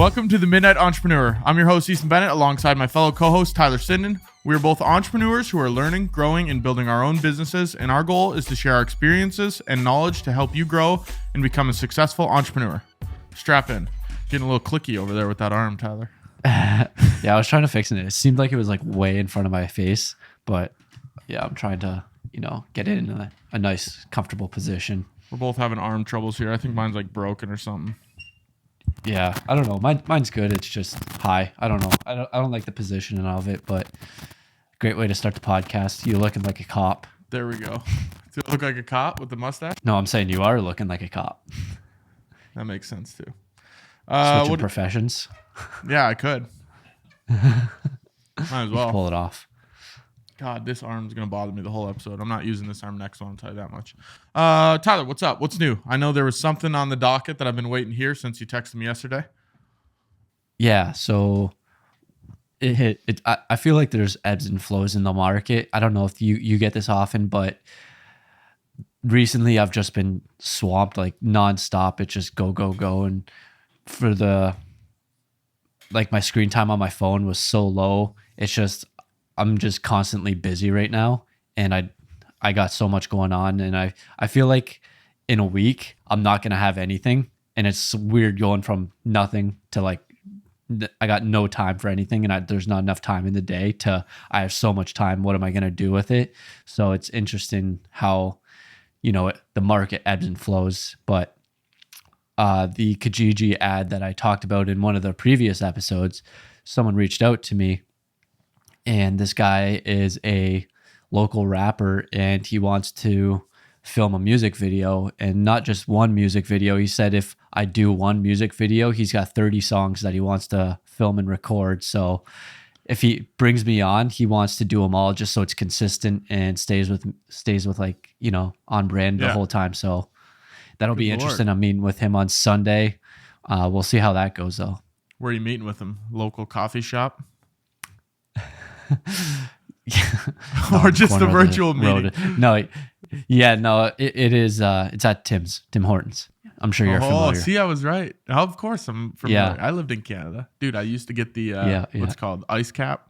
Welcome to the Midnight Entrepreneur. I'm your host, Easton Bennett, alongside my fellow co-host, Tyler Sinden. We are both entrepreneurs who are learning, growing, and building our own businesses, and our goal is to share our experiences and knowledge to help you grow and become a successful entrepreneur. Strap in. Getting a little clicky over there with that arm, Tyler. Yeah, I was trying to fix it. It seemed like it was like way in front of my face, but yeah, I'm trying to, get it in a nice, comfortable position. We're both having arm troubles here. I think mine's like broken or something. Yeah, I don't know. Mine's good. It's just high. I don't know. I don't like the positioning of it, but great way to start the podcast. You're looking like a cop. There we go. Do I look like a cop with the mustache? No, I'm saying you are looking like a cop. That makes sense too. Switching professions. Yeah, I could. Might as well. Pull it off. God, this arm's going to bother me the whole episode. I'm not using this arm next one, I'll tell you that much. Tyler, what's up? What's new? I know there was something on the docket that I've been waiting here since you texted me yesterday. Yeah, so I feel like there's ebbs and flows in the market. I don't know if you get this often, but recently I've just been swamped like nonstop. It's just go, go, go. And for my screen time on my phone was so low. It's just, I'm just constantly busy right now, and I got so much going on, and I feel like in a week I'm not gonna have anything, and it's weird going from nothing to like I got no time for anything, and there's not enough time in the day to I have so much time. What am I gonna do with it? So it's interesting how the market ebbs and flows, but the Kijiji ad that I talked about in one of the previous episodes, someone reached out to me. And this guy is a local rapper, and he wants to film a music video, and not just one music video. He said if I do one music video, he's got 30 songs that he wants to film and record. So if he brings me on, he wants to do them all just so it's consistent and stays with like, on brand the whole time. So that'll be interesting. I'm meeting with him on Sunday. We'll see how that goes though. Where are you meeting with him? Local coffee shop? Or just a virtual meeting? No, it is. It's at Tim Hortons. I'm sure you're familiar. Oh, see, I was right. Oh, of course, I'm familiar. Yeah. I lived in Canada, dude. I used to get the what's called ice cap.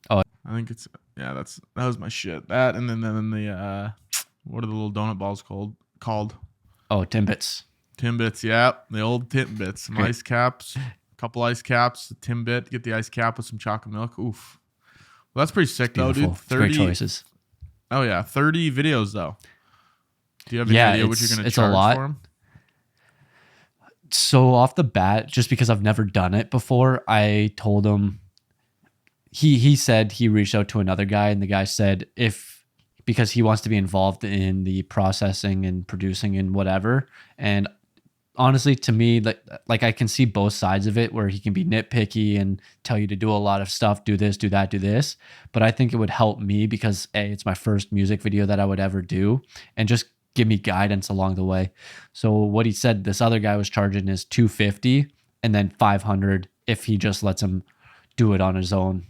Oh, I think it's that was my shit. That and then the what are the little donut balls called? Oh, Timbits. Timbits, yeah, the old Timbits. Some ice caps. Couple ice caps, a Timbit, get the ice cap with some chocolate milk. Oof. Well, that's pretty sick though, dude. 30 great choices. Oh yeah, 30 videos though. Do you have any idea what you're going to charge for them? So off the bat, just because I've never done it before, I told him. He said he reached out to another guy, and the guy said because he wants to be involved in the processing and producing and whatever, and honestly, to me, like I can see both sides of it, where he can be nitpicky and tell you to do a lot of stuff, do this, do that, do this. But I think it would help me because it's my first music video that I would ever do, and just give me guidance along the way. So what he said, this other guy was charging is $250 and then $500 if he just lets him do it on his own.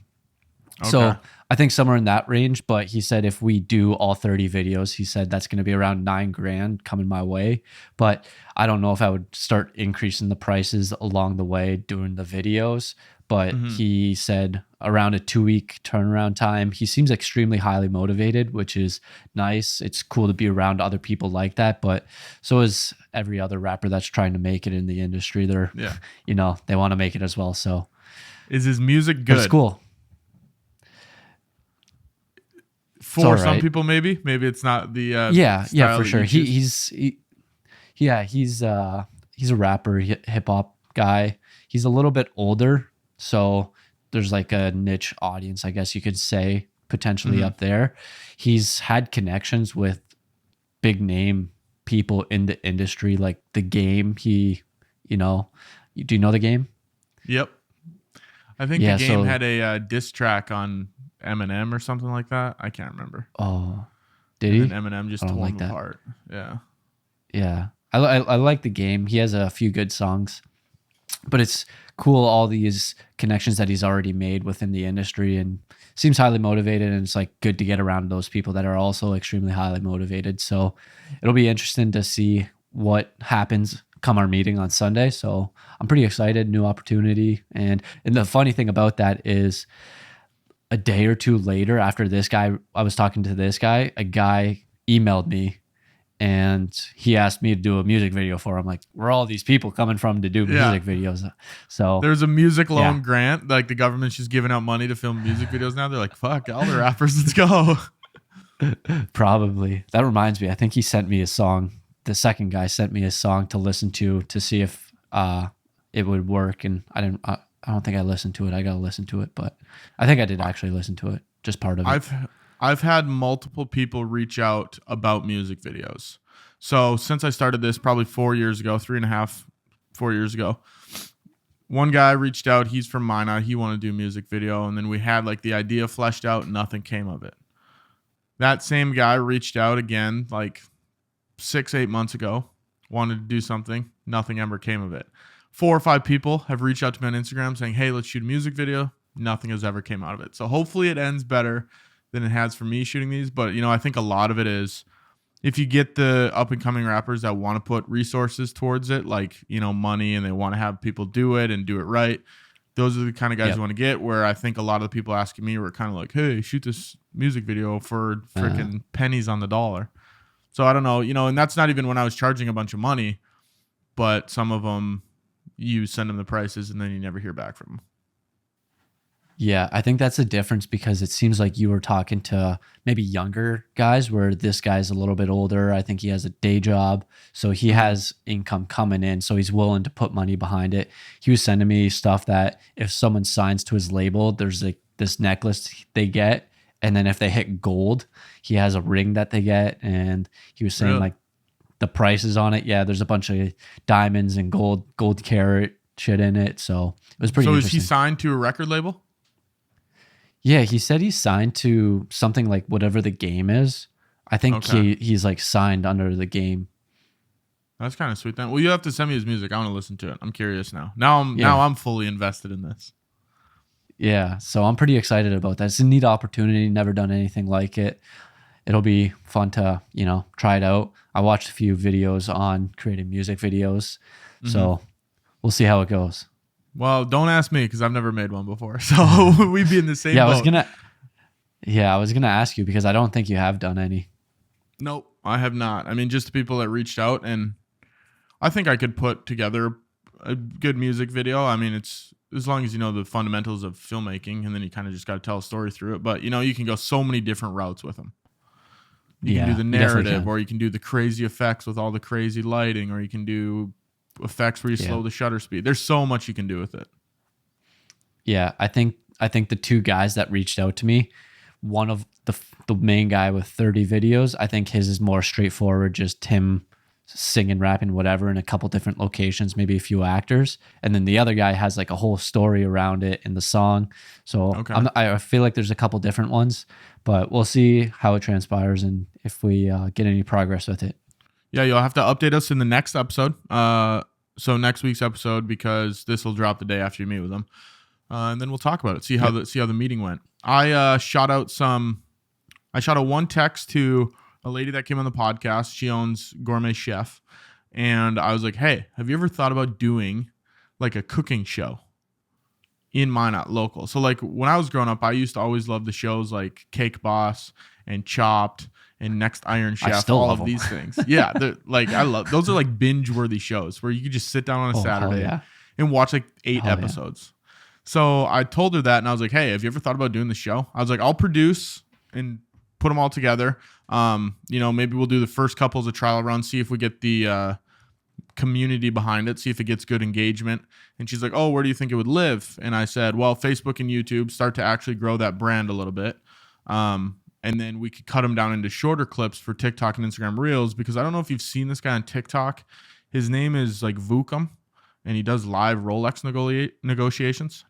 Okay. So I think somewhere in that range, but he said if we do all 30 videos, he said that's going to be around $9,000 coming my way. But I don't know if I would start increasing the prices along the way doing the videos. But he said around a 2-week turnaround time. He seems extremely highly motivated, which is nice. It's cool to be around other people like that. But so is every other rapper that's trying to make it in the industry. They're, they want to make it as well. So is his music good? It's cool. For some people, maybe it's not the yeah, for sure. He's a rapper, hip hop guy. He's a little bit older, so there's like a niche audience, I guess you could say, potentially up there. He's had connections with big name people in the industry, like The Game. Do you know The Game? Yep. I think The Game had a diss track on Eminem or something like that. I can't remember. Oh, did he? And Eminem just tore him apart. Yeah. I like The Game. He has a few good songs, but it's cool all these connections that he's already made within the industry, and seems highly motivated, and it's like good to get around those people that are also extremely highly motivated. So it'll be interesting to see what happens come our meeting on Sunday. So I'm pretty excited, new opportunity. And the funny thing about that is a day or two later after I was talking to this guy, a guy emailed me and he asked me to do a music video for him. Like, where are all these people coming from to do Yeah. music videos? So There's a music loan Yeah. grant. Like the government's just giving out money to film music videos now. They're like, fuck, all the rappers, let's go. probably. That reminds me, I think he sent me a song. The second guy sent me a song to listen to see if it would work. And I don't think I listened to it. I got to listen to it, but I think I did actually listen to it. Just part of it. I've had multiple people reach out about music videos. So since I started this probably 4 years ago, 3.5, 4 years ago, one guy reached out. He's from Minot. He wanted to do a music video. And then we had like the idea fleshed out. Nothing came of it. That same guy reached out again like 6-8 months ago, wanted to do something. Nothing ever came of it. 4 or 5 people have reached out to me on Instagram saying, hey, let's shoot a music video. Nothing has ever came out of it. So hopefully it ends better than it has for me shooting these. But, I think a lot of it is if you get the up and coming rappers that want to put resources towards it, like, money, and they want to have people do it and do it right. Those are the kind of guys you want to get, where I think a lot of the people asking me were kind of like, hey, shoot this music video for freaking pennies on the dollar. So I don't know, and that's not even when I was charging a bunch of money, but some of them, you send them the prices and then you never hear back from them. Yeah, I think that's the difference, because it seems like you were talking to maybe younger guys, where this guy's a little bit older. I think he has a day job, so he has income coming in, so he's willing to put money behind it. He was sending me stuff that if someone signs to his label, there's like this necklace they get, and then if they hit gold, he has a ring that they get. And he was saying like the prices on it. Yeah, there's a bunch of diamonds and gold carat shit in it. So it was pretty interesting. So is he signed to a record label? Yeah, he said he's signed to something like whatever the game is. I think he's like signed under the game. That's kind of sweet then. Well, you have to send me his music. I want to listen to it. I'm curious now. Now I'm fully invested in this. Yeah, so I'm pretty excited about that. It's a neat opportunity. Never done anything like it. It'll be fun to, try it out. I watched a few videos on creating music videos. So we'll see how it goes. Well, don't ask me, because I've never made one before. So we'd be in the same boat. I was gonna ask you, because I don't think you have done any. Nope, I have not. I mean, just the people that reached out, and I think I could put together a good music video. I mean, it's as long as you know the fundamentals of filmmaking, and then you kind of just got to tell a story through it. But you can go so many different routes with them. You can do the narrative, or you can do the crazy effects with all the crazy lighting, or you can do effects where you slow the shutter speed. There's so much you can do with it. Yeah, I think the 2 guys that reached out to me, one of the main guy with 30 videos, I think his is more straightforward, just him singing, rapping, whatever, in a couple different locations, maybe a few actors. And then the other guy has like a whole story around it in the song. So I feel like there's a couple different ones, but we'll see how it transpires and if we get any progress with it. Yeah, you'll have to update us in the next episode. So next week's episode, because this will drop the day after you meet with them, and then we'll talk about it. See how the meeting went. I shot a one text to a lady that came on the podcast. She owns Gourmet Chef, and I was like, hey, have you ever thought about doing like a cooking show in Minot local? So like when I was growing up, I used to always love the shows like Cake Boss and Chopped and Next Iron Chef, all of these things. Yeah, I love those. Are like binge-worthy shows where you could just sit down on a Saturday and watch like 8 episodes. So I told her that, and I was like, hey, have you ever thought about doing the show? I was like, I'll produce and put them all together. Maybe we'll do the first couple as a trial run, see if we get the community behind it, see if it gets good engagement. And she's like, oh, where do you think it would live? And I said, well, Facebook and YouTube, start to actually grow that brand a little bit. And then we could cut them down into shorter clips for TikTok and Instagram Reels, because I don't know if you've seen this guy on TikTok. His name is like Vukum, and he does live Rolex negotiations.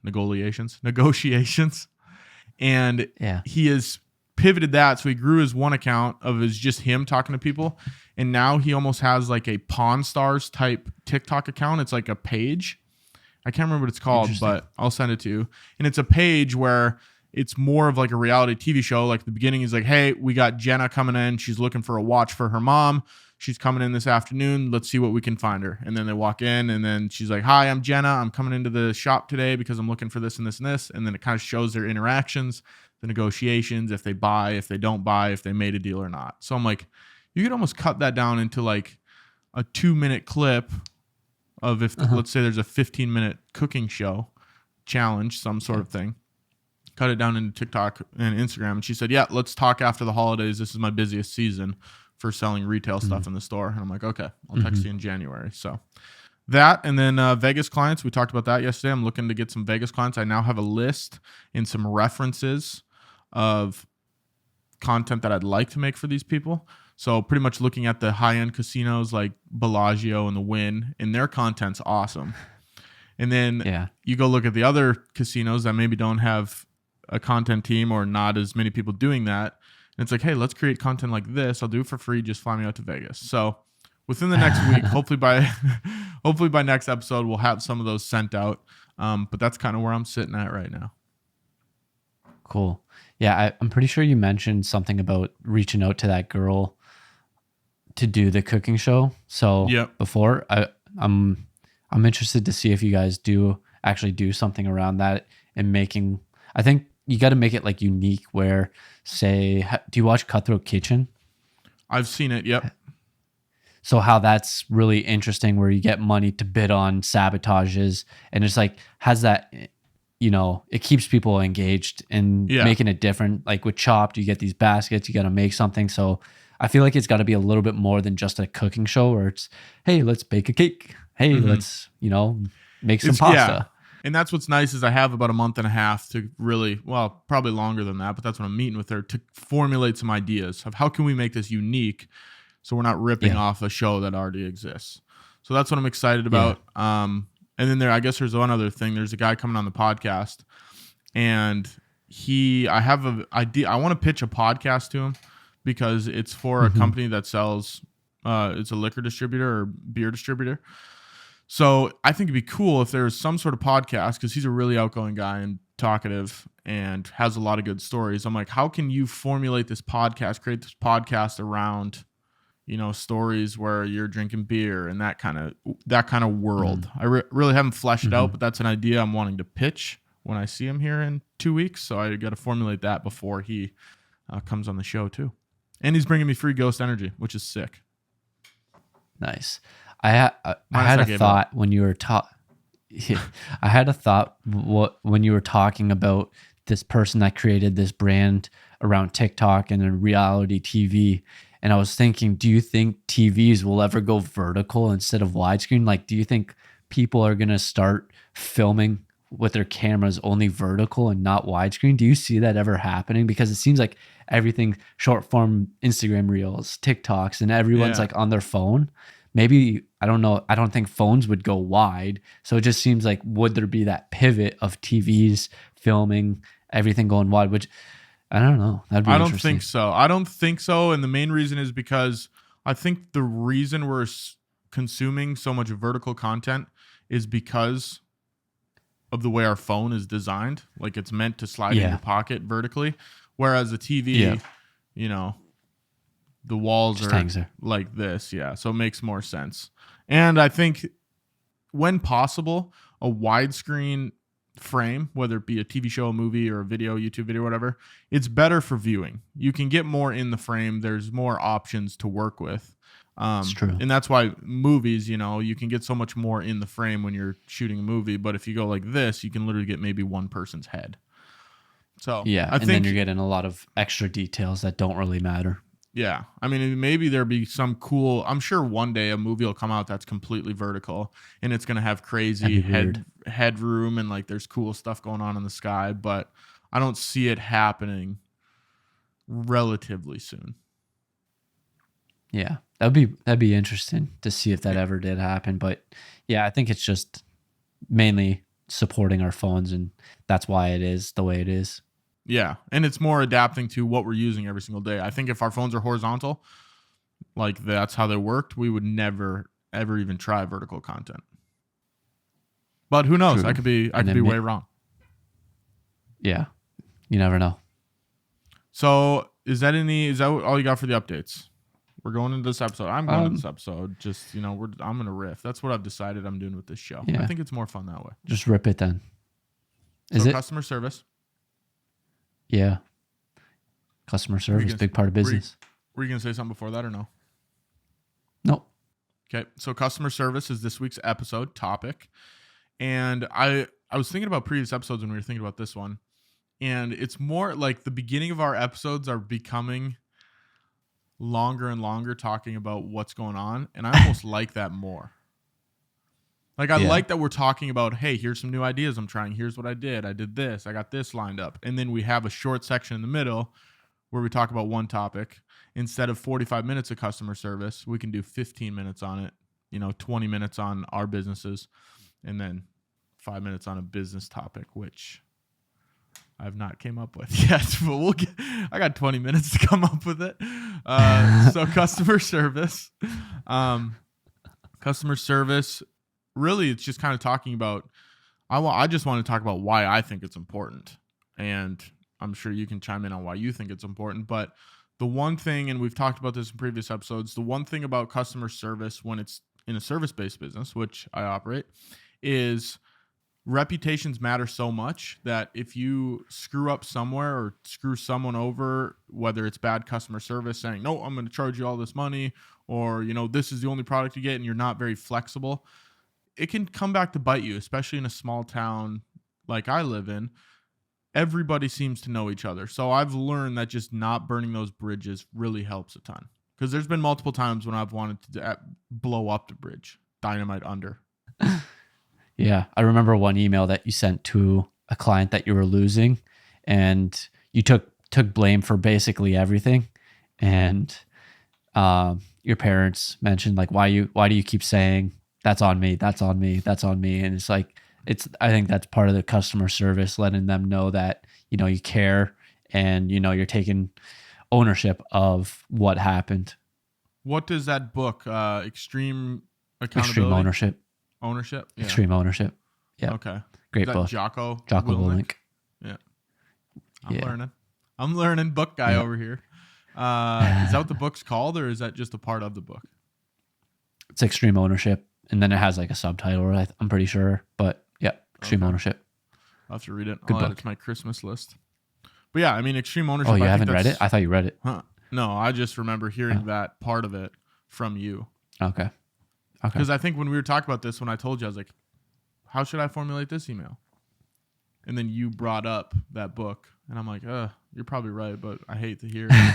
And he has pivoted that. So he grew his one account of his just him talking to people. And now he almost has like a Pawn Stars type TikTok account. It's like a page. I can't remember what it's called, but I'll send it to you. And it's a page where it's more of like a reality TV show. Like the beginning is like, hey, we got Jenna coming in. She's looking for a watch for her mom. she's coming in this afternoon. Let's see what we can find her. And then they walk in, and then she's like, hi, I'm Jenna. I'm coming into the shop today because I'm looking for this and this and this. And then it kind of shows their interactions, the negotiations, if they buy, if they don't buy, if they made a deal or not. So I'm like, you could almost cut that down into like a 2-minute clip of if, let's say there's a 15-minute cooking show challenge, some sort of thing. Cut it down into TikTok and Instagram. And she said, yeah, let's talk after the holidays. This is my busiest season for selling retail stuff in the store. And I'm like, okay, I'll text you in January. So that, and then Vegas clients, we talked about that yesterday. I'm looking to get some Vegas clients. I now have a list and some references of content that I'd like to make for these people. So pretty much looking at the high-end casinos like Bellagio and the Wynn, and their content's awesome. And then you go look at the other casinos that maybe don't have a content team or not as many people doing that. And it's like, hey, let's create content like this. I'll do it for free. Just fly me out to Vegas. So within the next week, hopefully by next episode, we'll have some of those sent out. But that's kind of where I'm sitting at right now. Cool. Yeah, I'm pretty sure you mentioned something about reaching out to that girl to do the cooking show. So before, I'm interested to see if you guys do actually do something around that and making. I think you got to make it like unique. Where, say, do you watch Cutthroat Kitchen? I've seen it. Yep. So how that's really interesting, where you get money to bid on sabotages, and it's like has that. It keeps people engaged and making it different. Like with Chopped, you get these baskets, you got to make something. So I feel like it's got to be a little bit more than just a cooking show where it's, hey, let's bake a cake. Hey, let's, make some pasta. Yeah. And that's what's nice is I have about a month and a half to really, well, probably longer than that, but that's when I'm meeting with her to formulate some ideas of how can we make this unique so we're not ripping off a show that already exists. So that's what I'm excited about. And then I guess there's one other thing. There's a guy coming on the podcast, and I have an idea. I want to pitch a podcast to him because it's for a company that sells, it's a liquor distributor or beer distributor. So I think it'd be cool if there was some sort of podcast, because he's a really outgoing guy and talkative and has a lot of good stories. I'm like, how can you formulate this podcast, create this podcast around, stories where you're drinking beer and that kind of world. I really haven't fleshed it out, but that's an idea I'm wanting to pitch when I see him here in 2 weeks. So I got to formulate that before he comes on the show too. And he's bringing me free Ghost Energy, which is sick. Nice. I had a thought when you were I had a thought when you were talking about this person that created this brand around TikTok and then reality TV. And I was thinking, do you think TVs will ever go vertical instead of widescreen? Like, do you think people are going to start filming with their cameras only vertical and not widescreen? Do you see that ever happening? Because it seems like everything short form Instagram reels, TikToks, and everyone's like on their phone. Maybe, I don't know. I don't think phones would go wide. So it just seems like, would there be that pivot of TVs filming everything going wide, which I don't know. That'd be interesting. I don't think so. And the main reason is because I think the reason we're consuming so much vertical content is because of the way our phone is designed. Like it's meant to slide in your pocket vertically. Whereas the TV, the walls just are like this. Yeah. So it makes more sense. And I think when possible, a widescreen frame, whether it be a TV show, a movie, or a video, YouTube video, whatever, it's better for viewing. You can get more in the frame. There's more options to work with. It's true. And that's why movies, you can get so much more in the frame when you're shooting a movie. But if you go like this, you can literally get maybe one person's head. So I think then you're getting a lot of extra details that don't really matter. Yeah. I mean, maybe there'll be some cool, I'm sure one day a movie will come out that's completely vertical and it's going to have crazy headroom and like there's cool stuff going on in the sky, but I don't see it happening relatively soon. Yeah. That'd be interesting to see if that ever did happen. But yeah, I think it's just mainly supporting our phones, and that's why it is the way it is. Yeah, and it's more adapting to what we're using every single day. I think if our phones are horizontal, like that's how they worked, we would never, ever even try vertical content. But who knows? True. I could be way wrong. Yeah, you never know. So is that all you got for the updates? We're going into this episode. I'm going into this episode. Just, I'm going to riff. That's what I've decided I'm doing with this show. Yeah. I think it's more fun that way. Just rip it then. Is so it? Customer service. Yeah. Customer service, big part of business. Were you going to say something before that or no? Nope. Okay. So customer service is this week's episode topic. And I was thinking about previous episodes when we were thinking about this one. And it's more like the beginning of our episodes are becoming longer and longer talking about what's going on. And I almost like that more. Like I like that we're talking about, hey, here's some new ideas I'm trying. Here's what I did. I did this. I got this lined up. And then we have a short section in the middle where we talk about one topic. Instead of 45 minutes of customer service, we can do 15 minutes on it, 20 minutes on our businesses, and then 5 minutes on a business topic, which I've not came up with yet, but I got 20 minutes to come up with it. So customer service, really, it's just kind of talking about, I just want to talk about why I think it's important. And I'm sure you can chime in on why you think it's important, but the one thing, and we've talked about this in previous episodes, the one thing about customer service when it's in a service-based business, which I operate, is reputations matter so much that if you screw up somewhere or screw someone over, whether it's bad customer service saying, no, I'm going to charge you all this money, or, this is the only product you get and you're not very flexible, it can come back to bite you, especially in a small town like I live in. Everybody seems to know each other. So I've learned that just not burning those bridges really helps a ton. Because there's been multiple times when I've wanted to blow up the bridge, dynamite under. Yeah, I remember one email that you sent to a client that you were losing, and you took blame for basically everything. And your parents mentioned like, why do you keep saying that's on me, that's on me, that's on me? And it's like, I think that's part of the customer service, letting them know that, you care and, you're taking ownership of what happened. What does that book, Extreme Accountability? Extreme Ownership. Ownership? Yeah. Extreme Ownership. Yeah. Okay. Great book. Jocko Willink. Yeah. I'm learning book guy over here. Is that what the book's called, or is that just a part of the book? It's Extreme Ownership. And then it has like a subtitle, I'm pretty sure. But yeah, Extreme Ownership. I'll have to read it. Good I'll add book. it to my Christmas list. But yeah, I mean, Extreme Ownership. Oh, you haven't read it? I thought you read it. Huh. No, I just remember hearing that part of it from you. Okay. Because I think when we were talking about this, when I told you, I was like, how should I formulate this email? And then you brought up that book. And I'm like, you're probably right, but I hate to hear it.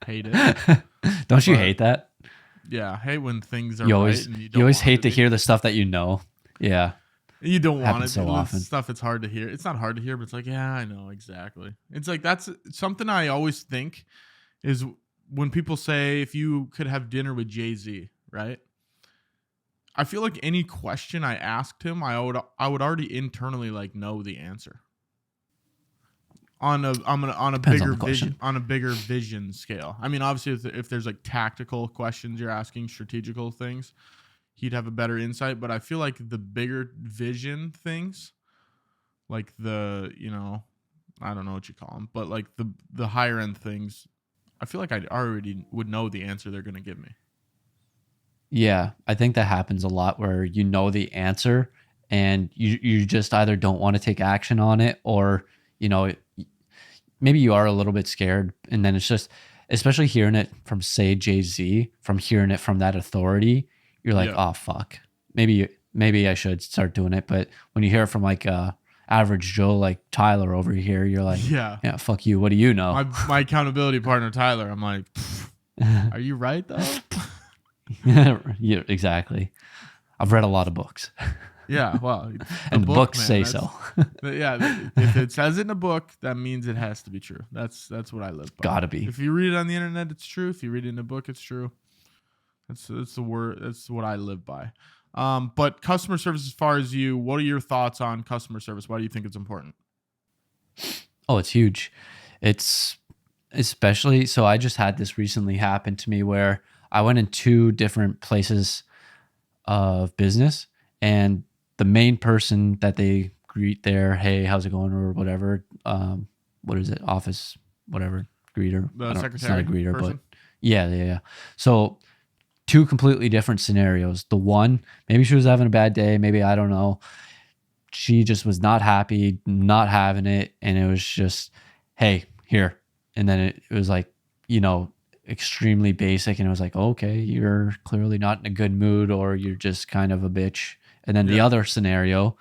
Hate it. Don't you hate that? Yeah, I hate when things are you always, right. And you always hate to hear the stuff that you know. Yeah. You don't want it so often. Stuff it's hard to hear. It's not hard to hear, but it's like, yeah, I know exactly. It's like that's something I always think is when people say if you could have dinner with Jay-Z, right? I feel like any question I asked him, I would already internally like know the answer. On a bigger vision scale. I mean, obviously, if there's like tactical questions you're asking, strategical things, he'd have a better insight. But I feel like the bigger vision things, like I don't know what you call them, but like the higher end things, I feel like I already would know the answer they're going to give me. Yeah, I think that happens a lot where you know the answer and you just either don't want to take action on it, or maybe you are a little bit scared. And then it's just, especially hearing it from, say, Jay-Z, from hearing it from that authority, you're like, oh, fuck. Maybe I should start doing it. But when you hear it from like average Joe, like Tyler over here, you're like, yeah, fuck you. What do you know? My accountability partner, Tyler, I'm like, are you right, though? Yeah, exactly. I've read a lot of books. Yeah, well, and the books say so. Yeah, if it says it in a book, that means it has to be true. That's what I live by. Gotta be. If you read it on the internet, it's true. If you read it in a book, it's true. That's the word. That's what I live by. But customer service, as far as you, what are your thoughts on customer service? Why do you think it's important? Oh, it's huge. It's especially, so I just had this recently happen to me where I went in 2 different places of business, and the main person that they greet there, hey, how's it going, or whatever, what is it, office, whatever, greeter. The secretary. It's not a greeter, person? but Yeah. So two completely different scenarios. The one, maybe she was having a bad day. Maybe, I don't know. She just was not happy, not having it. And it was just, hey, here. And then it was like, you know, extremely basic. And it was like, okay, you're clearly not in a good mood, or you're just kind of a bitch. And then the Yeah. other scenario,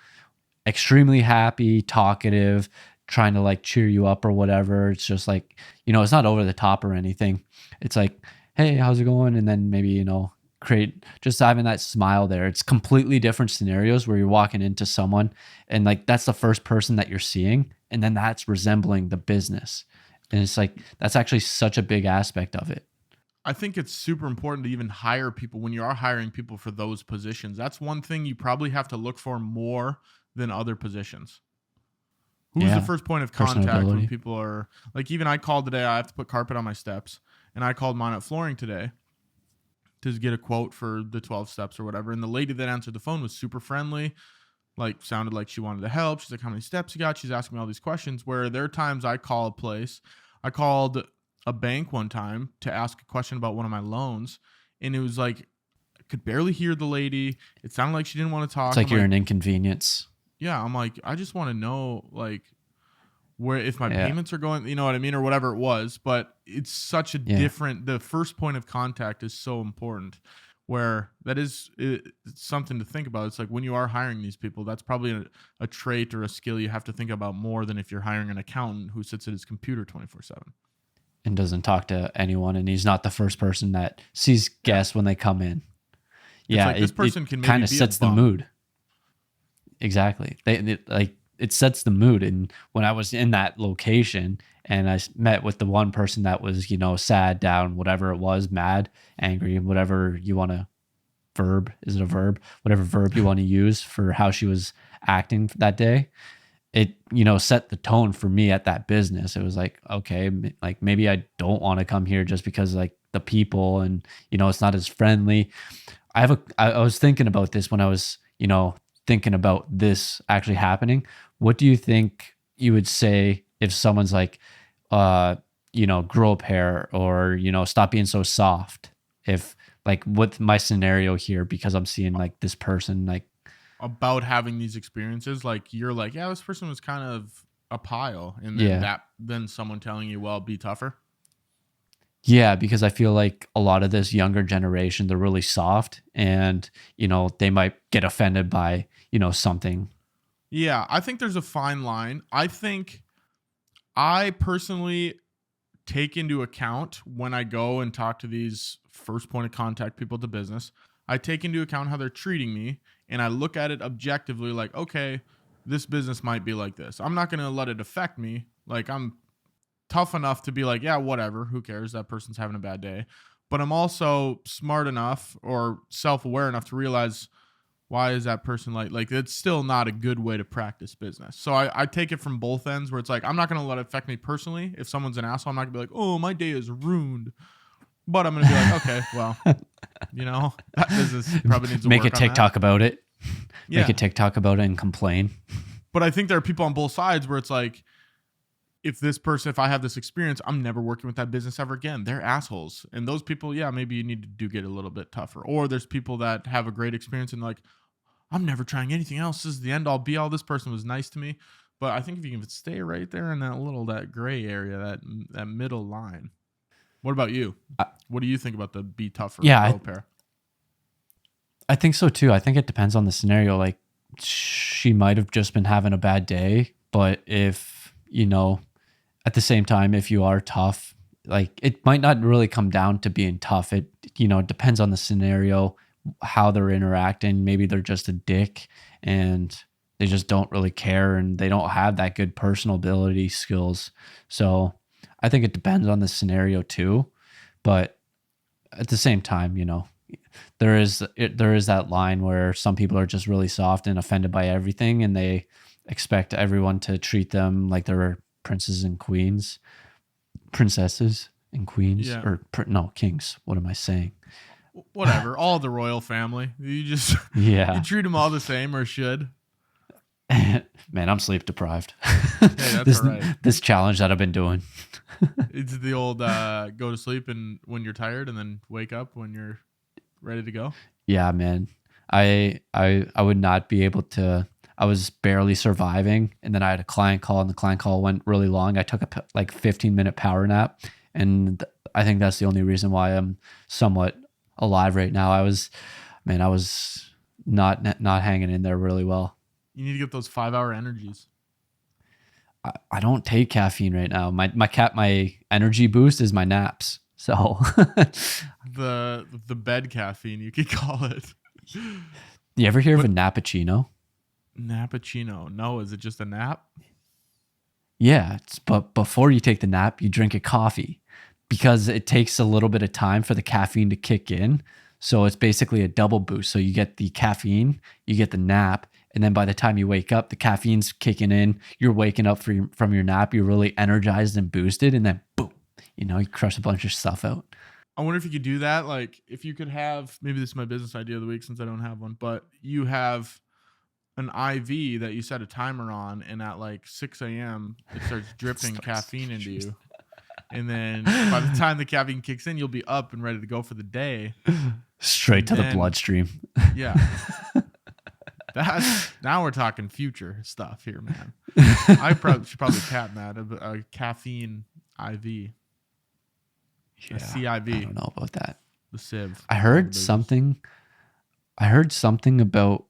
extremely happy, talkative, trying to like cheer you up or whatever. It's just like, you know, it's not over the top or anything. It's like, hey, how's it going? And then maybe, you know, create just having that smile there. It's completely different scenarios where you're walking into someone and like that's the first person that you're seeing. And then that's resembling the business. And it's like, that's actually such a big aspect of it. I think it's super important to even hire people when you are hiring people for those positions. That's one thing you probably have to look for more than other positions. Who's the Yeah. first point of contact when Personability. people are like, even I called today, I have to put carpet on my steps, and I called Monat Flooring today to get a quote for the 12 steps or whatever. And the lady that answered the phone was super friendly, like sounded like she wanted to help. She's like, how many steps you got? She's asking me all these questions, where there are times I call a place. I called a bank one time to ask a question about one of my loans, and it was like, I could barely hear the lady. It sounded like she didn't want to It's talk. like I'm you're like, an inconvenience. yeah, I'm like, I just want to know, like, where, if my Yeah. payments are going, you know what I mean, or whatever it was. But it's such a Yeah. different, the first point of contact is so important, where that is, it's something to think about. It's like when you are hiring these people, that's probably a trait or a skill you have to think about more than if you're hiring an accountant who sits at his computer 24/7. And doesn't talk to anyone, and he's not the first person that sees Yeah. guests when they come in. It's Yeah, like this it person can maybe kind of be a sets the bum. mood. Exactly. They like it sets the mood. And when I was in that location and met with the one person that was, you know, sad, down, whatever it was, mad, angry, whatever you want to verb, is it a verb? Whatever verb you want to use for how she was acting that day, it, you know, set the tone for me at that business. It was like, okay, like maybe I don't want to come here just because like the people and, you know, it's not as friendly. I was thinking about this when I was, you know, thinking about this actually happening. What do you think you would say if someone's like, uh, you know, grow a pair, or, you know, stop being so soft? If like with my scenario here, because I'm seeing like this person, like, About having these experiences, like you're like, yeah, this person was kind of a pile, and yeah, then someone telling you, well, be tougher. yeah, because I feel like a lot of this younger generation, they're really soft, and, you know, they might get offended by, you know, something. Yeah, I think there's a fine line. I think I personally take into account when I go and talk to these first point of contact people at the business, I take into account how they're treating me, and I look at it objectively like, okay, this business might be like this. I'm not going to let it affect me. Like, I'm tough enough to be like, yeah, whatever, who cares? That person's having a bad day. But I'm also smart enough or self aware enough to realize, why is that person like it's still not a good way to practice business. So I take it from both ends, where it's like, I'm not going to let it affect me personally. If someone's an asshole, I'm not going to be like, oh, my day is ruined. But I'm going to be like, okay, well, that business probably needs to Make a work on that. TikTok about it. Make Yeah. a TikTok about it and complain. But I think there are people on both sides where it's like, if I have this experience, I'm never working with that business ever again. They're assholes. And those people, yeah, maybe you need to do get a little bit tougher. Or there's people that have a great experience and like, I'm never trying anything else. This is the end all be all. This person was nice to me. But I think if you can stay right there in that gray area, that middle line. What about you? I, What do you think about the be tougher yeah, grow pair? I think so too. I think it depends on the scenario. Like, she might have just been having a bad day, but if, you know, at the same time, if you are tough, like it might not really come down to being tough. It, you know, it depends on the scenario, how they're interacting. Maybe they're just a dick and they just don't really care and they don't have that good personal ability skills. So I think it depends on the scenario too. But at the same time, you know, there is that line where some people are just really soft and offended by everything, and they expect everyone to treat them like they're princesses and queens, Yeah. or no, kings. What am I saying? Whatever. All the royal family. You just you Yeah, treat them all the same, or should. Man, I'm sleep deprived. Hey, that's all right. This challenge that I've been doing. It's the old go to sleep and when you're tired, and then wake up when you're ready to go. Yeah, man. I would not be able to. I was barely surviving, and then I had a client call, and the client call went really long. I took a 15-minute power nap, and I think that's the only reason why I'm somewhat alive right now. I was not hanging in there really well. You need to get those 5-hour energies. I don't take caffeine right now. My energy boost is my naps. So The bed caffeine, you could call it. you ever hear of a nappuccino? Nappuccino. No, is it just a nap? Yeah, but before you take the nap, you drink a coffee because it takes a little bit of time for the caffeine to kick in. So it's basically a double boost. So you get the caffeine, you get the nap, and then by the time you wake up, the caffeine's kicking in. You're waking up from your nap. You're really energized and boosted, and then boom, you crush a bunch of stuff out. I wonder if you could do that. Like, if you could have, maybe this is my business idea of the week since I don't have one, but you have an IV that you set a timer on, and at like 6 a.m. it starts dripping caffeine into you. And then by the time the caffeine kicks in, you'll be up and ready to go for the day. Straight to the bloodstream. Yeah. Now we're talking future stuff here, man. I should probably patent that, a caffeine IV. Yeah, a CIV. I don't know about that. The Civ. I heard something about,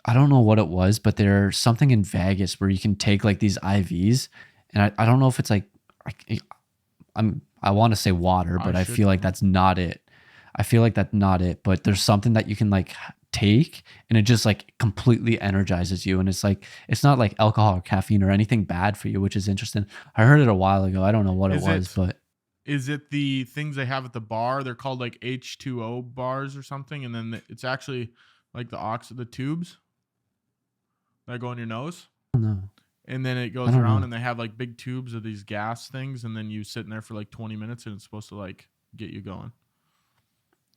I don't know what it was, but there's something in Vegas where you can take like these IVs, and I don't know if it's like I want to say water, but I feel like that's not it. But there's something that you can like take, and it just like completely energizes you, and it's not like alcohol or caffeine or anything bad for you, which is interesting. I heard it a while ago. I don't know what it was, but is it the things they have at the bar? They're called like H2O bars or something, and then it's actually like the tubes that go in your nose. No. And then it goes around, and they have like big tubes of these gas things, and then you sit in there for like 20 minutes, and it's supposed to like get you going.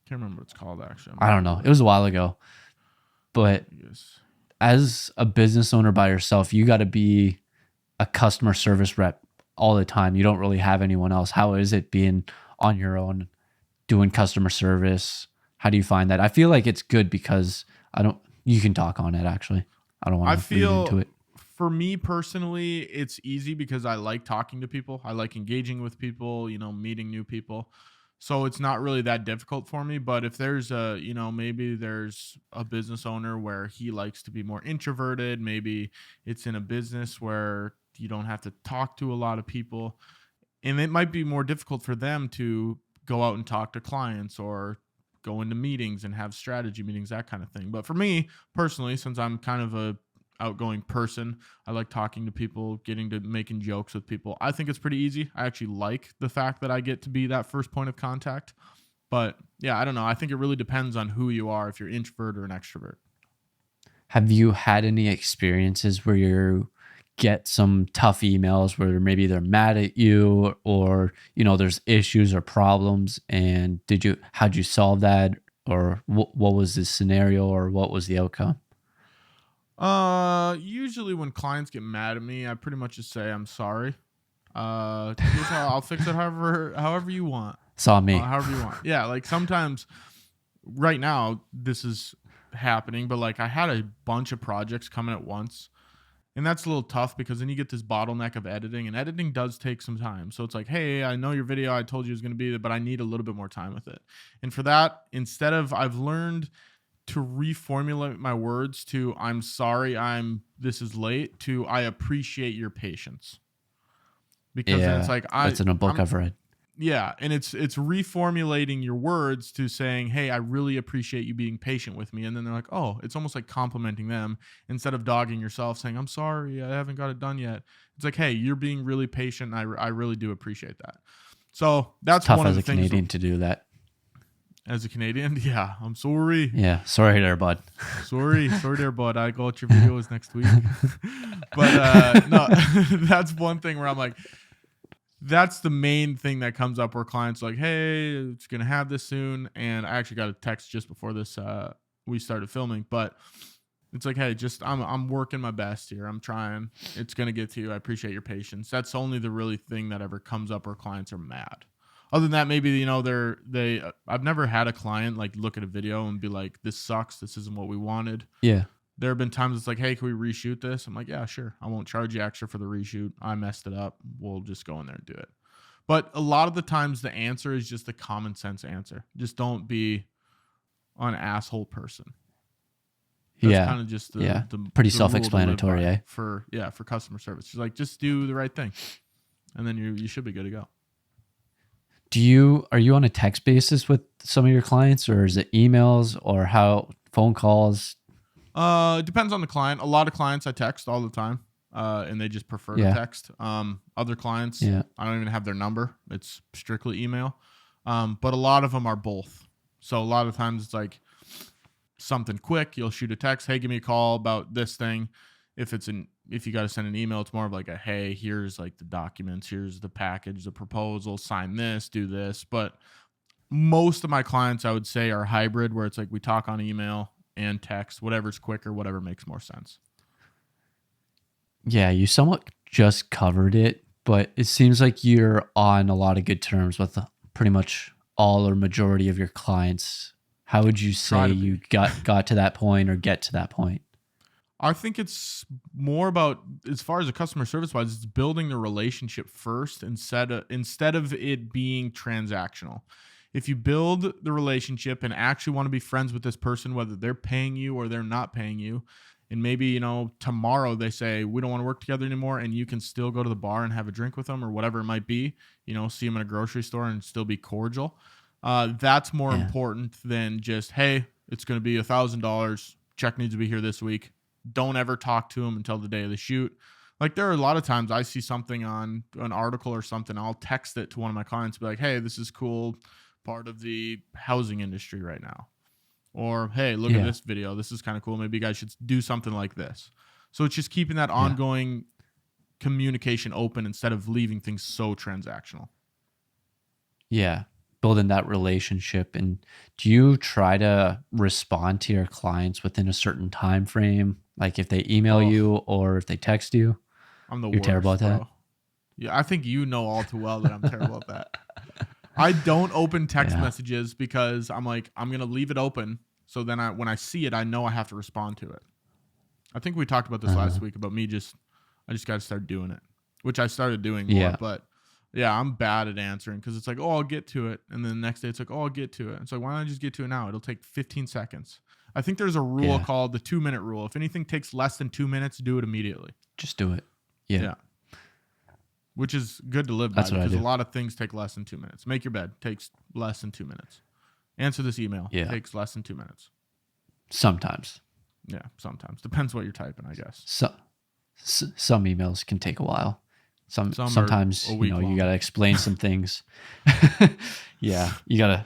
Can't remember what it's called, actually. I don't know. It was a while ago. But as a business owner by yourself, you got to be a customer service rep all the time. You don't really have anyone else. How is it being on your own, doing customer service? How do you find that? I feel like it's good because you can talk on it, actually. I don't want to read into it. For me personally, it's easy because I like talking to people. I like engaging with people, meeting new people. So it's not really that difficult for me. But if there's maybe there's a business owner where he likes to be more introverted, maybe it's in a business where you don't have to talk to a lot of people, and it might be more difficult for them to go out and talk to clients or go into meetings and have strategy meetings, that kind of thing. But for me personally, since I'm kind of a outgoing person, I like talking to people, getting to making jokes with people. I think it's pretty easy. I actually like the fact that I get to be that first point of contact. But yeah, I don't know. I think it really depends on who you are, if you're introvert or an extrovert. Have you had any experiences where you get some tough emails where maybe they're mad at you, or there's issues or problems, and how'd you solve that, or what was the scenario, or what was the outcome? Usually when clients get mad at me, I pretty much just say I'm sorry. I'll fix it however you want. Saw me. However you want. Yeah, like sometimes right now this is happening, but like I had a bunch of projects coming at once. And that's a little tough because then you get this bottleneck of editing, and editing does take some time. So it's like, hey, I know your video, I told you it was going to be there, but I need a little bit more time with it. And for that, I've learned to reformulate my words to I'm sorry this is late to I appreciate your patience. Because then it's like that's in a book I've read. Yeah, and it's reformulating your words to saying, hey, I really appreciate you being patient with me. And then they're like, oh, it's almost like complimenting them instead of dogging yourself, saying, I'm sorry, I haven't got it done yet. It's like, hey, you're being really patient, and I really do appreciate that. So that's tough one of the as a things. Canadian to do that. As a Canadian, yeah, I'm sorry. Yeah, sorry there, bud. Sorry there, bud. I got your videos next week. But no, that's one thing where I'm like, that's the main thing that comes up where clients are like, hey, it's going to have this soon. And I actually got a text just before this we started filming. But It's like, hey, just I'm working my best here. I'm trying. It's gonna get to you. I appreciate your patience. That's only the really thing that ever comes up where clients are mad. Other than that, maybe I've never had a client like look at a video and be like, this sucks. This isn't what we wanted. Yeah. There have been times it's like, hey, can we reshoot this? I'm like, yeah, sure. I won't charge you extra for the reshoot. I messed it up. We'll just go in there and do it. But a lot of the times the answer is just a common sense answer. Just don't be an asshole person. That's kind of just the pretty the self-explanatory, rule to live eh? for customer service. It's like, just do the right thing, and then you should be good to go. Are you on a text basis with some of your clients, or is it emails, or phone calls? It depends on the client. A lot of clients I text all the time, and they just prefer to text. Other clients, I don't even have their number. It's strictly email. But a lot of them are both. So a lot of times it's like something quick. You'll shoot a text. Hey, give me a call about this thing. If you got to send an email, it's more of like a, hey, here's like the documents. Here's the package, the proposal, sign this, do this. But most of my clients, I would say, are hybrid, where it's like we talk on email and text, whatever's quicker, whatever makes more sense. Yeah, you somewhat just covered it, but it seems like you're on a lot of good terms with pretty much all or majority of your clients. How would you say you got to that point or get to that point? I think it's more about, as far as the customer service wise, it's building the relationship first instead of it being transactional. If you build the relationship and actually want to be friends with this person, whether they're paying you or they're not paying you, and maybe, tomorrow they say, we don't want to work together anymore, and you can still go to the bar and have a drink with them or whatever it might be, see them in a grocery store and still be cordial. That's more important than just, hey, it's going to be $1,000. Check needs to be here this week. Don't ever talk to them until the day of the shoot. Like, there are a lot of times I see something on an article or something, I'll text it to one of my clients, be like, hey, this is cool, part of the housing industry right now. Or, hey, look at this video. This is kind of cool. Maybe you guys should do something like this. So it's just keeping that ongoing communication open instead of leaving things so transactional. Yeah, building that relationship. And do you try to respond to your clients within a certain time frame? Like if they email you or if they text you? You're terrible at that? Bro. Yeah, I think you know all too well that I'm terrible at that. I don't open text messages because I'm like, I'm going to leave it open. So then when I see it, I know I have to respond to it. I think we talked about this last week about I just got to start doing it, which I started doing more. Yeah. But yeah, I'm bad at answering because it's like, oh, I'll get to it. And then the next day it's like, oh, I'll get to it. It's like, why don't I just get to it now? It'll take 15 seconds. I think there's a rule called the 2-minute rule. If anything takes less than 2 minutes, do it immediately. Just do it. Yeah. Which is good to live by, because a lot of things take less than 2 minutes. Make your bed takes less than 2 minutes. Answer this email takes less than 2 minutes. Sometimes. Yeah, sometimes. Depends what you're typing, I guess. Some emails can take a while. Sometimes you got to explain some things. Yeah, you got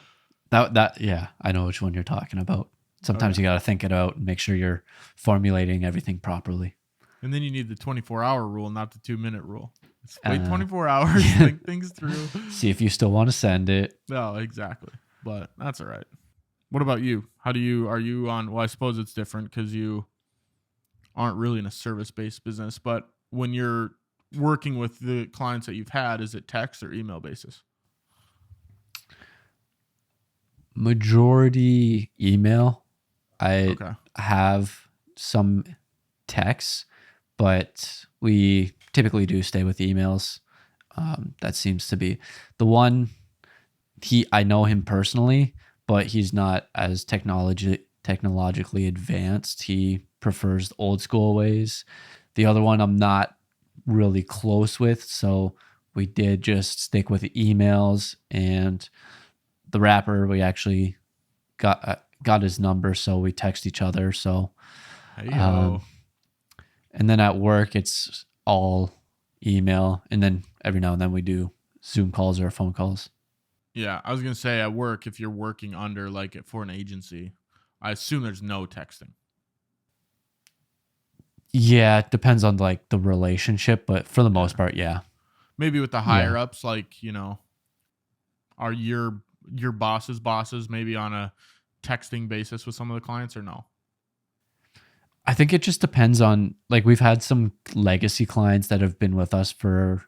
to I know which one you're talking about. Sometimes you got to think it out and make sure you're formulating everything properly. And then you need the 24-hour rule, not the 2-minute rule. Wait 24 hours, think things through. See if you still want to send it. No, exactly. But that's all right. What about you? Are you on, well, I suppose it's different because you aren't really in a service-based business, but when you're working with the clients that you've had, is it text or email basis? Majority email. I have some texts, but we typically do stay with emails. That seems to be the one. I know him personally, but he's not as technologically advanced. He prefers the old school ways. The other one I'm not really close with, so we did just stick with the emails. And the rapper, we actually got his number, so we text each other. So, and then at work, it's all email, and then every now and then we do Zoom calls or phone calls. Yeah, I was gonna say at work, if you're working under for an agency, I assume there's no texting. Yeah, it depends on the relationship, but for the most part, yeah. Maybe with the higher ups, are your bosses maybe on a texting basis with some of the clients, or no? I think it just depends on, like, we've had some legacy clients that have been with us for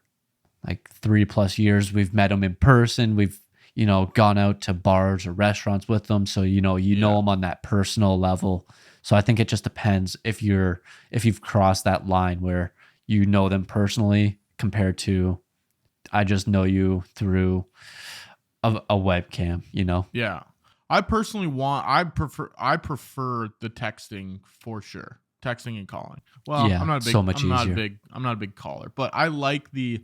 like 3+ years. We've met them in person. We've, gone out to bars or restaurants with them. So, know them on that personal level. So I think it just depends if you've crossed that line where you know them personally compared to I just know you through a webcam, Yeah. I personally I prefer the texting for sure. Texting and calling. Well, Yeah, so much easier. I'm not a big caller, but I like the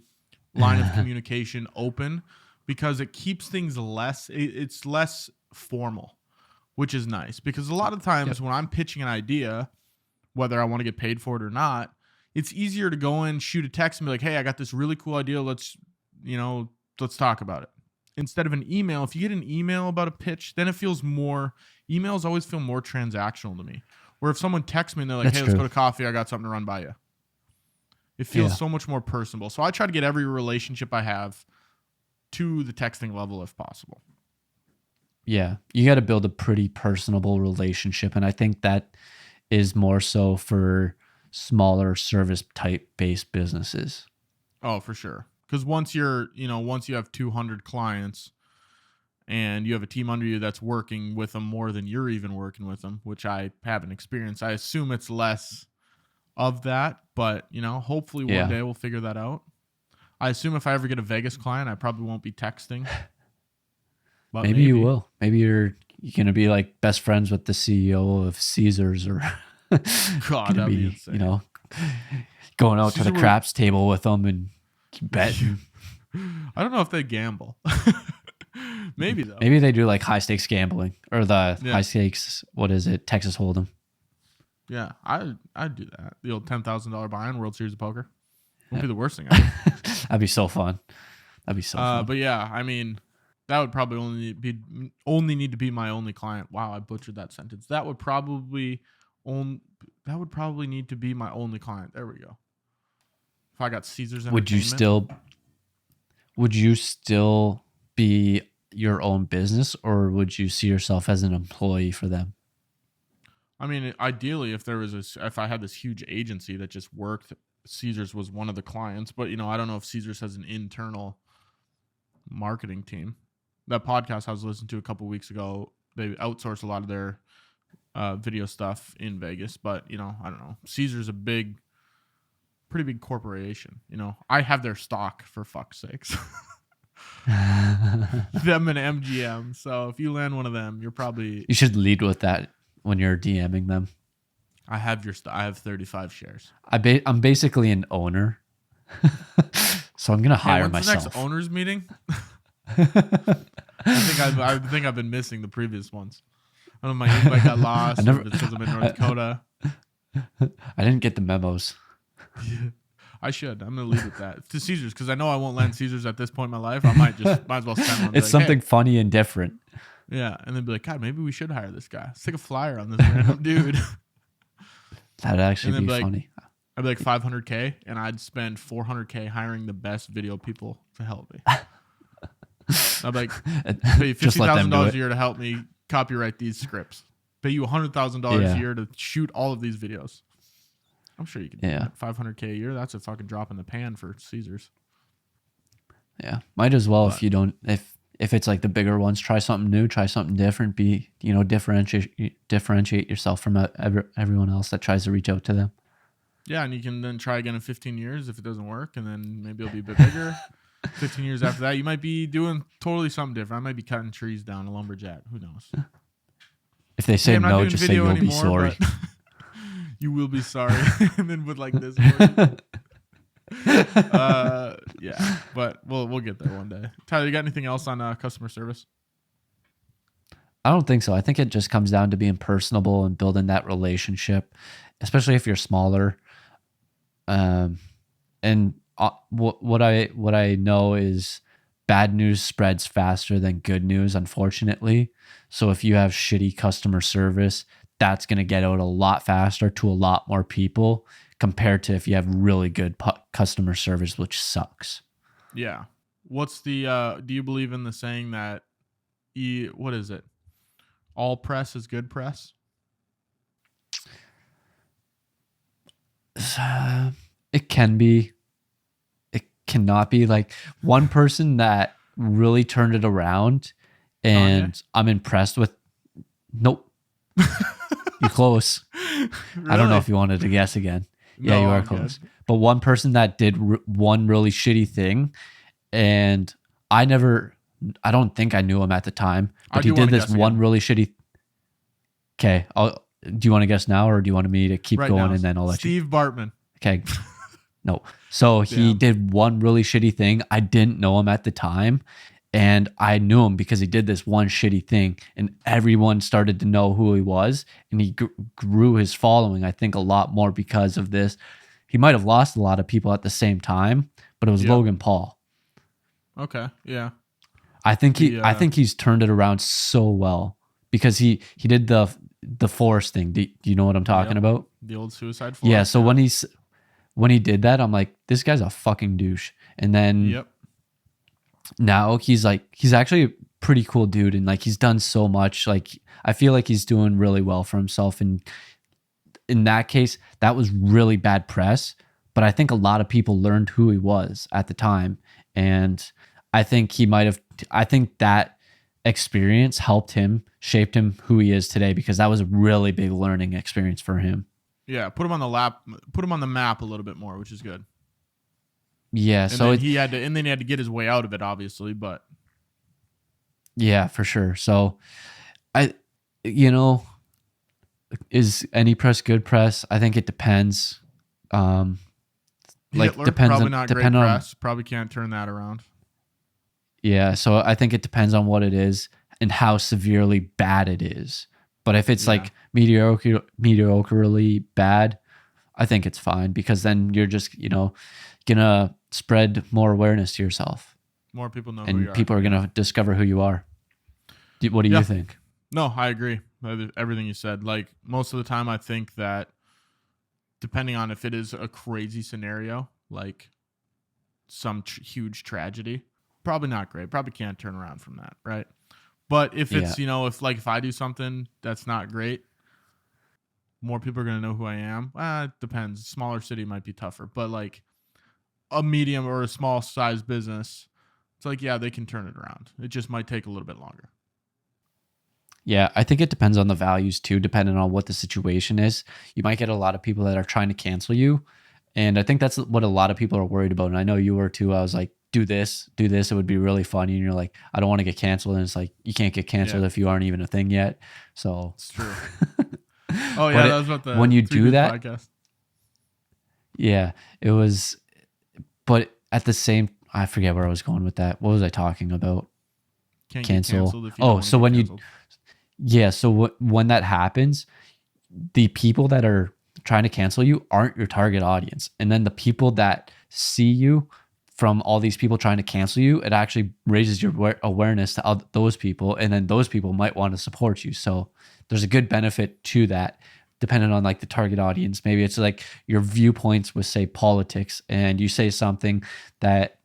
line of communication open because it keeps things it's less formal, which is nice because a lot of times Yep. when I'm pitching an idea, whether I want to get paid for it or not, it's easier to go in, shoot a text and be like, "Hey, I got this really cool idea. Let's talk about it." Instead of an email, if you get an email about a pitch, then it feels more, emails always feel more transactional to me. Where if someone texts me and they're like, That's "Hey, let's true. go to coffee. I got something to run by you." It feels so much more personable. So I try to get every relationship I have to the texting level if possible. Yeah, you got to build a pretty personable relationship. And I think that is more so for smaller service type based businesses. Oh, for sure. Because once you have 200 clients and you have a team under you that's working with them more than you're even working with them, which I haven't experienced, I assume it's less of that. But, hopefully one day we'll figure that out. I assume if I ever get a Vegas client, I probably won't be texting. But maybe you will. Maybe you're going to be like best friends with the CEO of Caesars or God, that'd be insane. Going out to the craps table with them and betting. I don't know if they gamble. Maybe though. Maybe they do like high stakes gambling or the high stakes. What is it? Texas Hold'em. Yeah, I'd do that. The old $10,000 buy-in World Series of Poker. Won't be the worst thing ever. That'd be so fun. Fun. But yeah, I mean, that would probably only need to be my only client. Wow, I butchered that sentence. That would probably need to be my only client. There we go. If I got Caesars Entertainment. Would you still be your own business, or would you see yourself as an employee for them? I mean, ideally, if I had this huge agency that just worked, Caesars was one of the clients. But I don't know if Caesars has an internal marketing team. That podcast I was listening to a couple weeks ago, they outsource a lot of their video stuff in Vegas. But I don't know. Caesars a pretty big corporation. I have their stock for fuck's sakes. Them and MGM. So if you land one of them, you should lead with that when you're DMing them. I have I have 35 shares. I'm basically an owner. So I'm gonna hire when's myself. The next owners meeting? I think I've been missing the previous ones. I don't know if my invite got lost because I'm in North Dakota. I didn't get the memos. Yeah, I should. I'm gonna leave with that to Caesars because I know I won't land Caesars at this point in my life. I might as well spend one. It's something funny and different. Yeah, and then be like, God, maybe we should hire this guy. Let's take a flyer on this random dude. That'd actually be funny. I'd be like $500K, and I'd spend $400K hiring the best video people to help me. I'd be like, pay you $50,000 a year to help me copyright these scripts. Pay you $100,000 a year to shoot all of these videos. I'm sure you can do that. $500K a year. That's a fucking drop in the pan for Caesars. Yeah, might as well. If you don't, if it's like the bigger ones, try something new, try something different. Differentiate yourself from everyone else that tries to reach out to them. Yeah, and you can then try again in 15 years if it doesn't work, and then maybe it'll be a bit bigger. 15 years after that, you might be doing totally something different. I might be cutting trees down, a lumberjack. Who knows? If they say no, just say you'll be sorry. You will be sorry. And then with like this. Yeah, but we'll get there one day. Tyler, you got anything else on customer service? I don't think so. I think it just comes down to being personable and building that relationship, especially if you're smaller. And what I know is bad news spreads faster than good news, unfortunately. So if you have shitty customer service, that's going to get out a lot faster to a lot more people compared to if you have really good customer service, which sucks. Yeah. What's the, do you believe in the saying that, what is it? All press is good press? It can be. It cannot be. Like one person that really turned it around, and Kanye? I'm impressed with. Nope, you're close. I don't know Really? if you wanted to guess again. Yeah, No, you are I'm good. close. But one person that did one really shitty thing, and I never, I don't think I knew him at the time, I but he do did want to this guess one again. really shitty. Okay, do you want to guess now, or do you want me to keep Right going now, and then I'll let you? Steve Bartman. Okay, no. So he Damn. did one really shitty thing. I didn't know him at the time. And I knew him because he did this one shitty thing. And everyone started to know who he was. And he grew his following, I think, a lot more because of this. He might have lost a lot of people at the same time, but it was Yep. Logan Paul. Okay. Yeah. I think he's turned it around so well because he did the forest thing. Do you know what I'm talking Yep. about? The old Suicide Yeah. Forest. So when he did that, I'm like, this guy's a fucking douche. And then Yep. now he's actually a pretty cool dude, and like he's done so much. Like I feel like he's doing really well for himself. And in that case, that was really bad press. But I think a lot of people learned who he was at the time. And I think I think that experience helped him, shaped him who he is today, because that was a really big learning experience for him. Yeah. Put him on the map a little bit more, which is good. Yeah. And So then he had to get his way out of it, obviously. But yeah, for sure. So I, is any press good press? I think it depends. Like Hitler, depends probably on not great depend on press. Probably can't turn that around. yeah. So I think it depends on what it is and how severely bad it is. But if it's Yeah. like mediocrely bad, I think it's fine because then you're just gonna spread more awareness to yourself, More people know who you and are. people are gonna discover who you are. What do Yeah. you think? No, I agree with everything you said. Like most of the time, I think that depending on if it is a crazy scenario, like some huge tragedy, probably not great. Probably can't turn around from that, right? But if it's if I do something that's not great, more people are gonna know who I am. It depends. Smaller city might be tougher, but like a medium or a small size business, it's like they can turn it around. It just might take a little bit longer. Yeah, I think it depends on the values too, depending on what the situation is. You might get a lot of people that are trying to cancel you. And I think that's what a lot of people are worried about. And I know you were too. I was like, do this. It would be really funny. And you're like, I don't want to get canceled. And it's like, you can't get canceled if you aren't even a thing yet. So It's true. Oh, yeah, that was about the when you Three do Dudes that, podcast. yeah, it was, but at the same, I forget where I was going with that. What was I talking about? Can't Cancel. get canceled if you don't want to So get when canceled. yeah, so when that happens, the people that are trying to cancel you aren't your target audience. And then the people that see you from all these people trying to cancel you, it actually raises your awareness to those people. And then those people might want to support you. So there's a good benefit to that, depending on like the target audience. Maybe it's like your viewpoints with, say, politics, and you say something that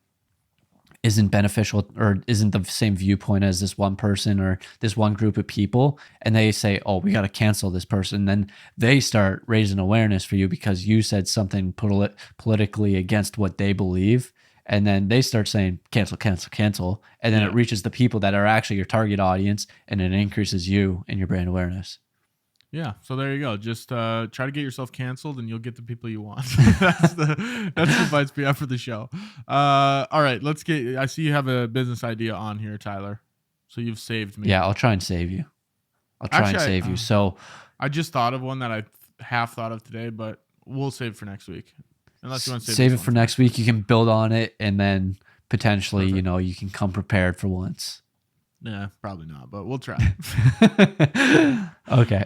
isn't beneficial or isn't the same viewpoint as this one person or this one group of people, and they say, oh, we got to cancel this person, then they start raising awareness for you because you said something politically against what they believe, and then they start saying cancel, cancel, cancel, and then it reaches the people that are actually your target audience, and it increases you and your brand awareness. Yeah, so there you go. Just try to get yourself canceled, and you'll get the people you want. that's the advice we have for the show. All right, let's get. I see you have a business idea on here, Tyler. So you've saved me. Yeah, I'll try and save you. So I just thought of one that I half thought of today, but we'll save it for next week. Unless you want to save it for next week, you can build on it, and then potentially, Perfect. you can come prepared for once. Yeah, probably not, but we'll try. Okay.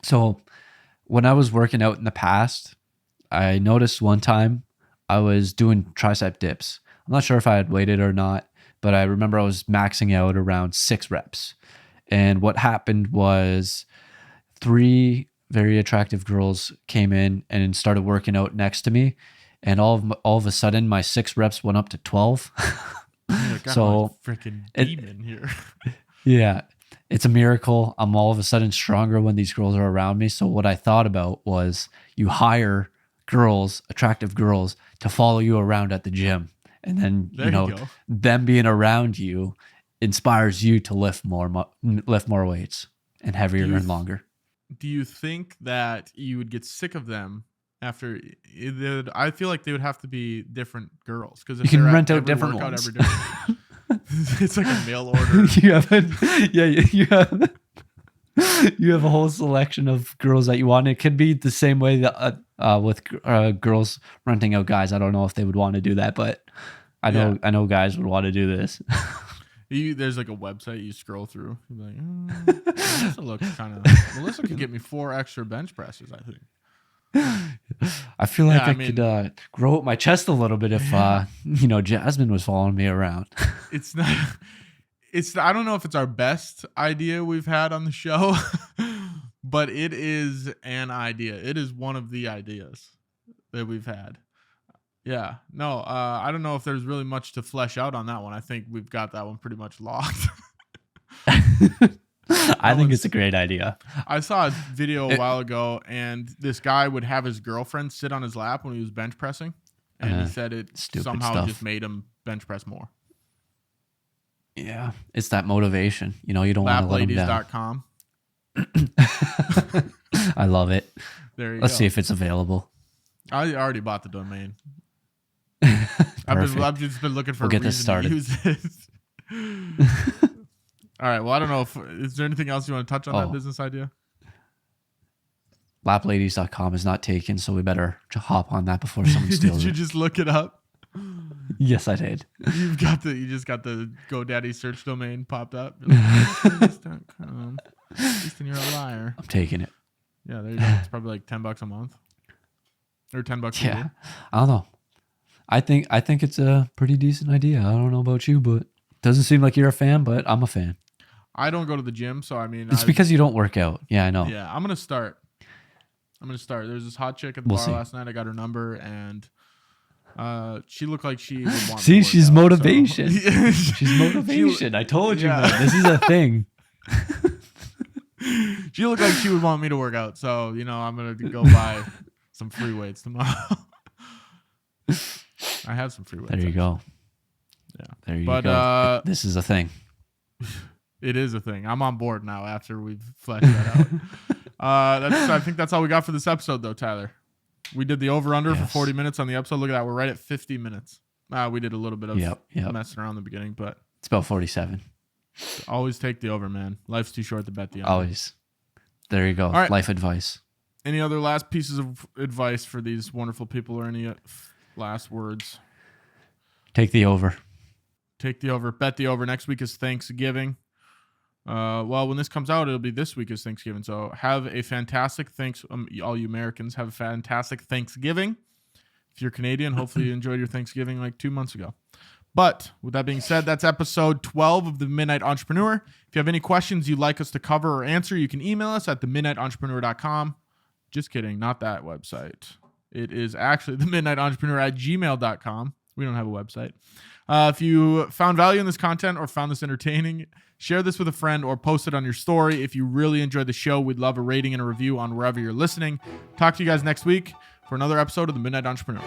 So when I was working out in the past, I noticed one time I was doing tricep dips. I'm not sure if I had weighted or not, but I remember I was maxing out around 6 reps. And what happened was 3 very attractive girls came in and started working out next to me. And all of a sudden, my 6 reps went up to 12. So freaking demon here. Yeah. it's a miracle. I'm all of a sudden stronger when these girls are around me. So what I thought about was you hire girls, attractive girls, to follow you around at the gym. And then, There you go. them being around you inspires you to lift more weights and heavier and longer. Do you think that you would get sick of them after? I feel like they would have to be different girls because You can rent out different ones. It's like a mail order. you have a whole selection of girls that you want. It could be the same way that with girls renting out guys. I don't know if they would want to do that, but I know guys would want to do this. There's like a website you scroll through. You're like, Melissa looks kind of. Melissa could get me 4 extra bench presses, I think. I feel like I could grow up my chest a little bit if Jasmine was following me around. It's not. I don't know if it's our best idea we've had on the show, but it is an idea. It is one of the ideas that we've had. Yeah. No, I don't know if there's really much to flesh out on that one. I think we've got that one pretty much locked. I think it's a great idea. I saw a video a while ago, and this guy would have his girlfriend sit on his lap when he was bench pressing, and he said it somehow just made him bench press more. Yeah, it's that motivation. You don't want to let them down. Lapladies.com. I love it. There you go. Let's see if it's available. I already bought the domain. I've just been looking for a reason to use it. All right. Well, I don't know is there anything else you want to touch on that business idea? Lapladies.com is not taken, so we better hop on that before someone steals it. Did you just look it up? Yes, I did. You just got the GoDaddy search domain popped up. Lapladies.com. Easton, you're a liar. I'm taking it. Yeah, there you go. It's probably like $10 a month. Or $10 a year. I don't know. I think it's a pretty decent idea. I don't know about you, but it doesn't seem like you're a fan, but I'm a fan. I don't go to the gym, so I mean... It's because you don't work out. Yeah, I know. Yeah, I'm going to start. There's this hot chick at the bar last night. I got her number, and she looked like she would want me to work she's out, motivation. So. She's motivation. I told you, man. This is a thing. She looked like she would want me to work out, so, I'm going to go buy some free weights tomorrow. I have some free weights. There you go. Yeah. There you go. This is a thing. It is a thing. I'm on board now after we've fleshed that out. I think that's all we got for this episode, though, Tyler. We did the over-under for 40 minutes on the episode. Look at that. We're right at 50 minutes. We did a little bit of messing around in the beginning, but... It's about 47. Always take the over, man. Life's too short to bet the under. Always. There you go. All right. Life advice. Any other last pieces of advice for these wonderful people or any last words? Take the over. Take the over. Bet the over. Next week is Thanksgiving. Well, when this comes out, it'll be this week is Thanksgiving. So have a fantastic all you Americans have a fantastic Thanksgiving. If you're Canadian, hopefully you enjoyed your Thanksgiving like 2 months ago. But with that being said, that's episode 12 of The Midnight Entrepreneur. If you have any questions you'd like us to cover or answer, you can email us at themidnightentrepreneur.com. Just kidding, not that website. It is actually themidnightentrepreneur@gmail.com. We don't have a website. If you found value in this content or found this entertaining, share this with a friend or post it on your story. If you really enjoyed the show, we'd love a rating and a review on wherever you're listening. Talk to you guys next week for another episode of The Midnight Entrepreneur.